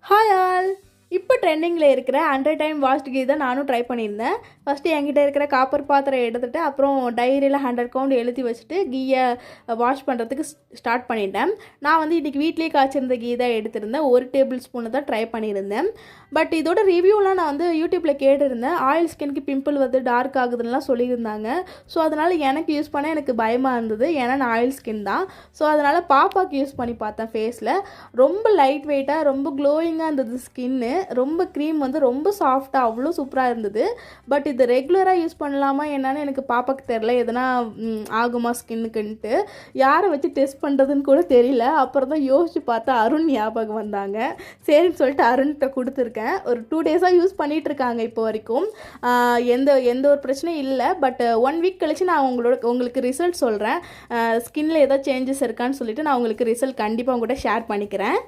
Hi all. இப்போ ட்ரெண்டிங்கில் இருக்கிற 100 டைம் வாஷ்டு கீ தான் நானும் ட்ரை பண்ணியிருந்தேன். ஃபஸ்ட்டு என்கிட்ட இருக்கிற காப்பர் பாத்திரம் எடுத்துகிட்டு அப்புறம் டைரியில் 100 கவுண்ட் எழுதி வச்சுட்டு கீயை வாஷ் பண்ணுறதுக்கு ஸ்டார்ட் பண்ணிட்டேன். நான் வந்து இன்றைக்கி வீட்லேயே காய்ச்சிருந்த கீ தான் எடுத்திருந்தேன். 1 டேபிள் ஸ்பூனை தான் ட்ரை பண்ணியிருந்தேன். பட் இதோட ரிவ்யூலாம் நான் வந்து யூடியூப்பில் கேட்டிருந்தேன். ஆயில் ஸ்கின்க்கு பிம்பிள் வந்து டார்க் ஆகுதுன்னெலாம் சொல்லியிருந்தாங்க. ஸோ அதனால் எனக்கு யூஸ் பண்ண எனக்கு பயமாக இருந்தது. ஏன்னா நான் ஆயில் ஸ்கின் தான். ஸோ அதனால் பாப்பாவுக்கு யூஸ் பண்ணி பார்த்தேன் ஃபேஸில். ரொம்ப லைட் வெயிட்டாக ரொம்ப க்ளோயிங்காக இருந்தது ஸ்கின்னு. ரொம்ப க்ரீம் வந்து ரொம்ப சாஃப்டாக அவ்வளோ சூப்பராக இருந்தது. பட் இது ரெகுலராக யூஸ் பண்ணலாமா என்னன்னு எனக்கு பாப்பாவுக்கு தெரில. எதனா ஆகுமா ஸ்கின்னுக்குன்ட்டு யாரை வச்சு டெஸ்ட் பண்ணுறதுன்னு கூட தெரியல. அப்புறம் தான் யோசித்து பார்த்தா அருண் ஞாபகம் வந்தாங்க. சரின்னு சொல்லிட்டு அருண்கிட்ட கொடுத்துருக்கேன். ஒரு 2 டேஸாக யூஸ் பண்ணிகிட்டு இருக்காங்க இப்போ வரைக்கும். எந்த ஒரு பிரச்சனையும் இல்லை. பட் 1 வீக் கழிச்சு நான் உங்களுக்கு ரிசல்ட் சொல்கிறேன். ஸ்கின்னில் ஏதாவது சேஞ்சஸ் இருக்கான்னு சொல்லிட்டு நான் உங்களுக்கு ரிசல்ட் கண்டிப்பாக உங்கள்கிட்ட ஷேர் பண்ணிக்கிறேன்.